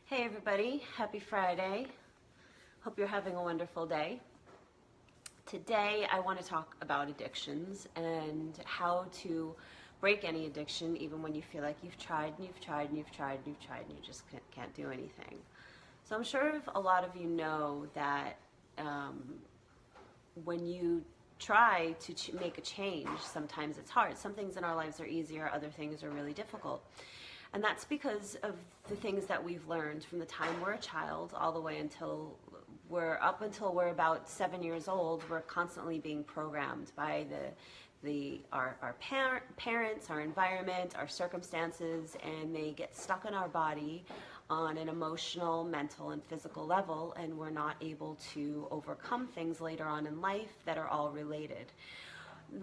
Hey everybody, happy Friday. Hope you're having a wonderful day. Today I want to talk about addictions and how to break any addiction even when you feel like you've tried and you've tried and you've tried and you've tried and you just can't do anything. So I'm sure a lot of you know that when you try to make a change, sometimes it's hard. Some things in our lives are easier, other things are really difficult. And that's because of the things that we've learned from the time we're a child all the way until we're about 7 years old. We're constantly being programmed by our parents, our environment, our circumstances, and they get stuck in our body on an emotional, mental, and physical level, and we're not able to overcome things later on in life that are all related.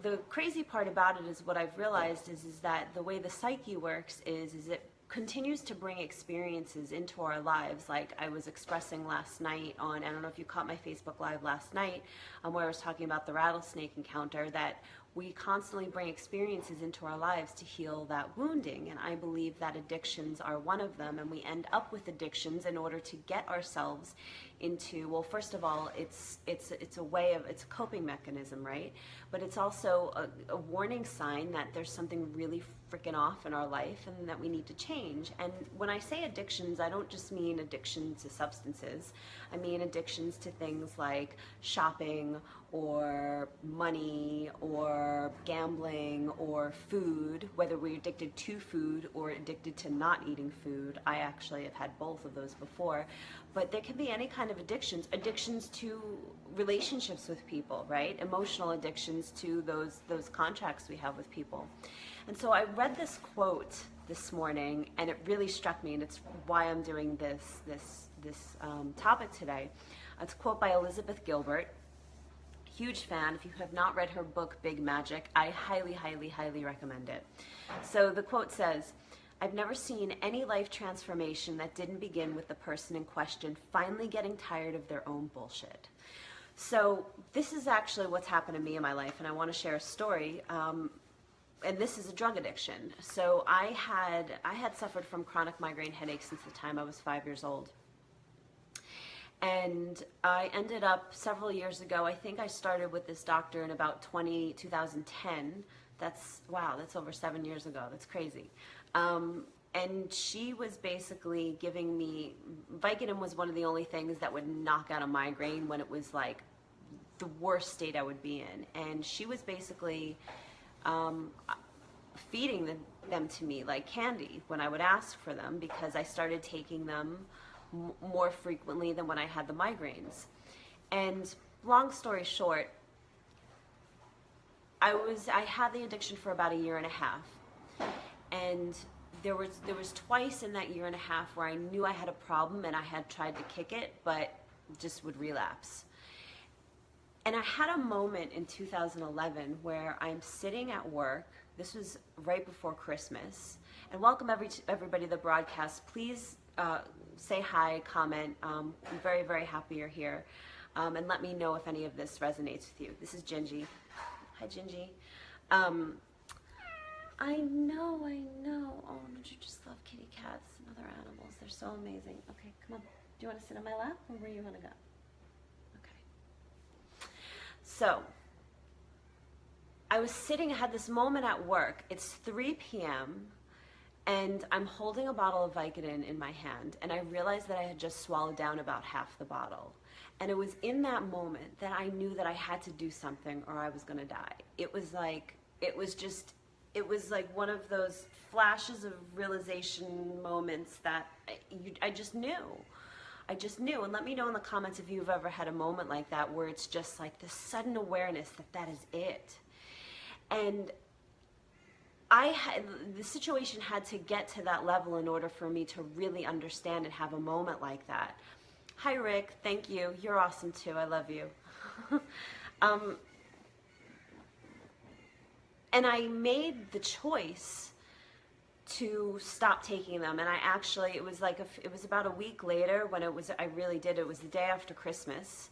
The crazy part about it is what I've realized is that the way the psyche works is it continues to bring experiences into our lives. Like I was expressing last night I don't know if you caught my Facebook Live last night, where I was talking about the rattlesnake encounter, that we constantly bring experiences into our lives to heal that wounding. And I believe that addictions are one of them. And we end up with addictions in order to get ourselves into, well, first of all, it's a coping mechanism, right? But it's also a warning sign that there's something really freaking off in our life and that we need to change. And when I say addictions, I don't just mean addiction to substances. I mean addictions to things like shopping or money or gambling or food, whether we're addicted to food or addicted to not eating food. I actually have had both of those before. But there can be any kind of addictions to relationships with people, right? Emotional addictions to those contracts we have with people. And so I read this quote this morning, and it really struck me, and it's why I'm doing this topic today. It's a quote by Elizabeth Gilbert. Huge fan. If you have not read her book, Big Magic, I highly, highly, highly recommend it. So the quote says, "I've never seen any life transformation that didn't begin with the person in question finally getting tired of their own bullshit." So this is actually what's happened to me in my life, and I want to share a story. And this is a drug addiction. So I had suffered from chronic migraine headaches since the time I was 5 years old. And I ended up several years ago, I think I started with this doctor in about 2010. That's over 7 years ago. That's crazy. And she was basically giving me, Vicodin was one of the only things that would knock out a migraine when it was like the worst state I would be in. And she was basically feeding them to me like candy when I would ask for them, because I started taking them more frequently than when I had the migraines. And long story short, I had the addiction for about a year and a half, and there was twice in that year and a half where I knew I had a problem and I had tried to kick it, but just would relapse. And I had a moment in 2011 where I'm sitting at work. This was right before Christmas. And welcome everybody to the broadcast. Please say hi, comment. I'm very, very happy you're here. And let me know if any of this resonates with you. This is Gingy. Hi, Gingy. I know. Oh, don't you just love kitty cats and other animals? They're so amazing. Okay, come on. Do you want to sit on my lap, or where do you want to go? Okay. So, I had this moment at work. It's 3 p.m., and I'm holding a bottle of Vicodin in my hand, and I realized that I had just swallowed down about half the bottle. And it was in that moment that I knew that I had to do something or I was going to die. It was like one of those flashes of realization moments that I just knew. And let me know in the comments if you've ever had a moment like that, where it's just like this sudden awareness that is it. And the situation had to get to that level in order for me to really understand and have a moment like that. Hi, Rick. Thank you. You're awesome, too. I love you. And I made the choice to stop taking them. And it was about a week later when it was the day after Christmas.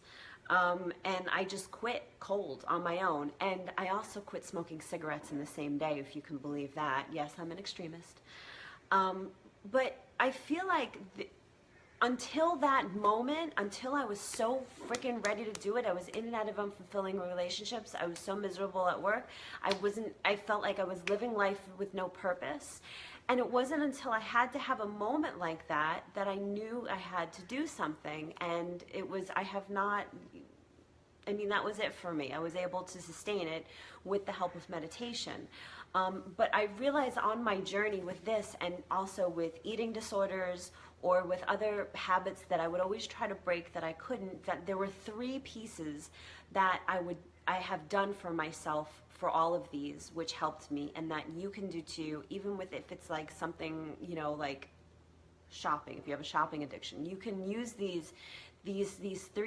And I just quit cold on my own. And I also quit smoking cigarettes in the same day, if you can believe that. Yes, I'm an extremist. But I feel like until that moment, until I was so freaking ready to do it, I was in and out of unfulfilling relationships. I was so miserable at work. I felt like I was living life with no purpose. And it wasn't until I had to have a moment like that that I knew I had to do something. And it was, that was it for me. I was able to sustain it with the help of meditation. But I realized on my journey with this, and also with eating disorders or with other habits that I would always try to break that I couldn't, that there were 3 pieces that I have done for myself for all of these, which helped me, and that you can do too, even with if it's like something, like shopping. If you have a shopping addiction, you can use these 3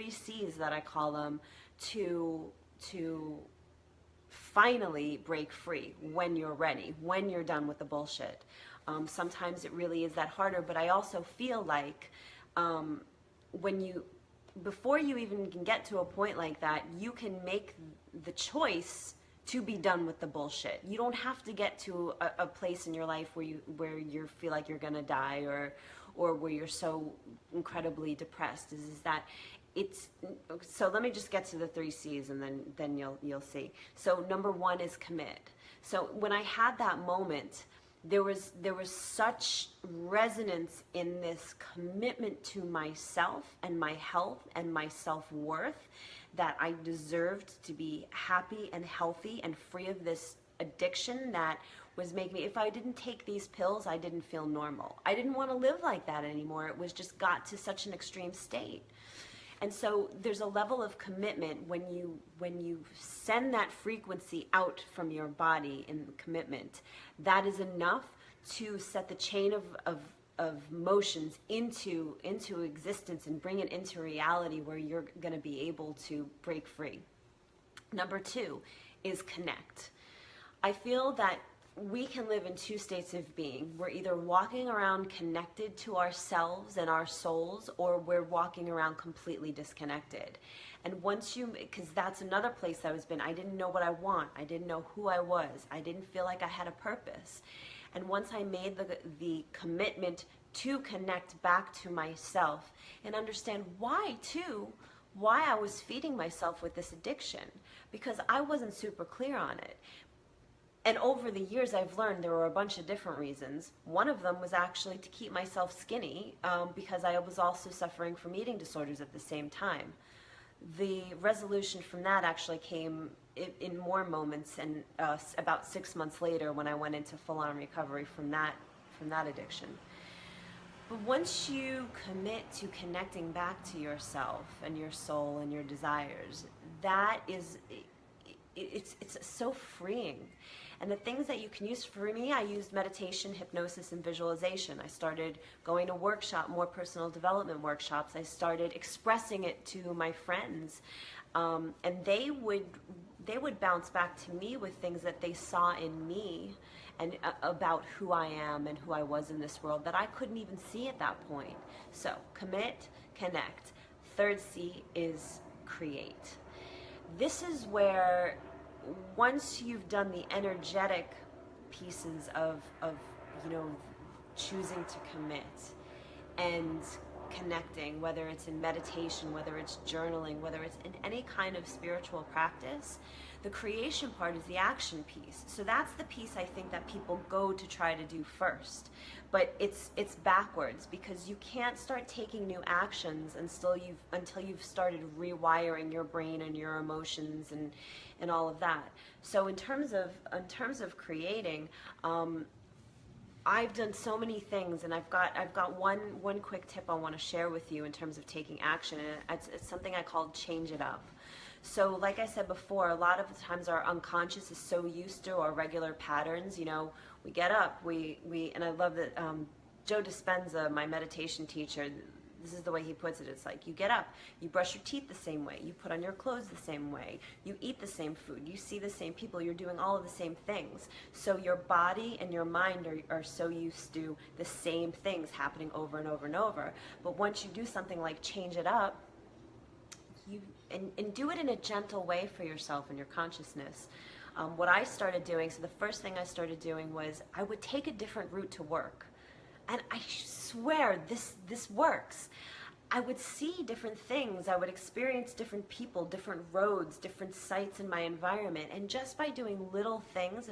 C's that I call them to finally break free when you're ready, when you're done with the bullshit. Sometimes it really is that harder, but I also feel like before you even can get to a point like that, you can make the choice to be done with the bullshit. You don't have to get to a place in your life where you feel like you're gonna die, or where you're so incredibly depressed. So let me just get to the 3 C's, and then you'll see. So number 1 is commit. So when I had that moment, there was such resonance in this commitment to myself and my health and my self-worth that I deserved to be happy and healthy and free of this addiction that was making me, if I didn't take these pills, I didn't feel normal. I didn't want to live like that anymore. It was just got to such an extreme state. And so there's a level of commitment when you send that frequency out from your body in commitment, that is enough to set the chain of motions into existence and bring it into reality where you're going to be able to break free. Number 2 is connect. I feel that we can live in 2 states of being. We're either walking around connected to ourselves and our souls, or we're walking around completely disconnected. And because that's another place I was been, I didn't know what I want. I didn't know who I was. I didn't feel like I had a purpose. And once I made the commitment to connect back to myself and understand why I was feeding myself with this addiction, because I wasn't super clear on it. And over the years, I've learned there were a bunch of different reasons. One of them was actually to keep myself skinny, because I was also suffering from eating disorders at the same time. The resolution from that actually came in more moments, and about 6 months later when I went into full-on recovery from that addiction. But once you commit to connecting back to yourself and your soul and your desires, it's so freeing. And the things that you can use, for me, I used meditation, hypnosis, and visualization. I started going to more personal development workshops. I started expressing it to my friends. And they would bounce back to me with things that they saw in me and about who I am and who I was in this world that I couldn't even see at that point. So commit, connect. 3rd C is create. This is where, once you've done the energetic pieces of choosing to commit and connecting, whether it's in meditation, whether it's journaling, whether it's in any kind of spiritual practice, the creation part is the action piece. So that's the piece I think that people go to try to do first. But it's backwards, because you can't start taking new actions until you've started rewiring your brain and your emotions and all of that. So in terms of creating, I've done so many things, and I've got one quick tip I want to share with you in terms of taking action, and it's something I call change it up. So like I said before, a lot of the times our unconscious is so used to our regular patterns. We get up, and I love that Joe Dispenza, my meditation teacher, this is the way he puts it. It's like, you get up, you brush your teeth the same way, you put on your clothes the same way, you eat the same food, you see the same people, you're doing all of the same things. So your body and your mind are so used to the same things happening over and over and over. But once you do something like change it up, and do it in a gentle way for yourself and your consciousness. What I started doing, so the first thing I started doing was I would take a different route to work. And I swear this works. I would see different things, I would experience different people, different roads, different sights in my environment, and just by doing little things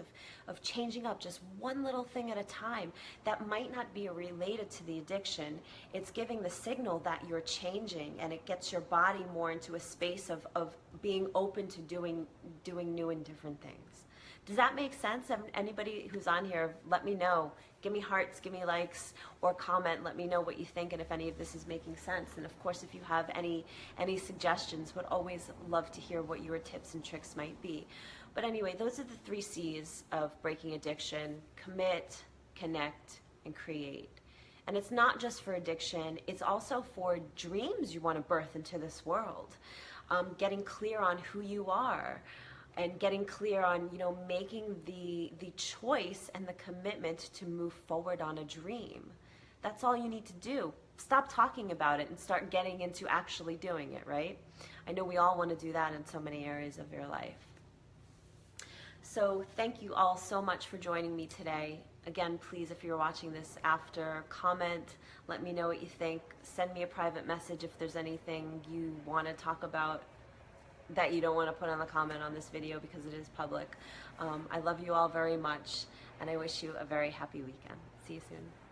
of changing up just one little thing at a time that might not be related to the addiction, it's giving the signal that you're changing, and it gets your body more into a space of being open to doing new and different things. Does that make sense? Anybody who's on here, let me know. Give me hearts, give me likes, or comment. Let me know what you think and if any of this is making sense. And of course, if you have any suggestions, would always love to hear what your tips and tricks might be. But anyway, those are the 3 C's of breaking addiction: commit, connect, and create. And it's not just for addiction, it's also for dreams you want to birth into this world. Getting clear on who you are, and getting clear on, making the choice and the commitment to move forward on a dream. That's all you need to do. Stop talking about it and start getting into actually doing it, right? I know we all want to do that in so many areas of your life. So thank you all so much for joining me today. Again, please, if you're watching this after, comment, let me know what you think. Send me a private message if there's anything you want to talk about that you don't want to put on the comment on this video because it is public. I love you all very much, and I wish you a very happy weekend. See you soon.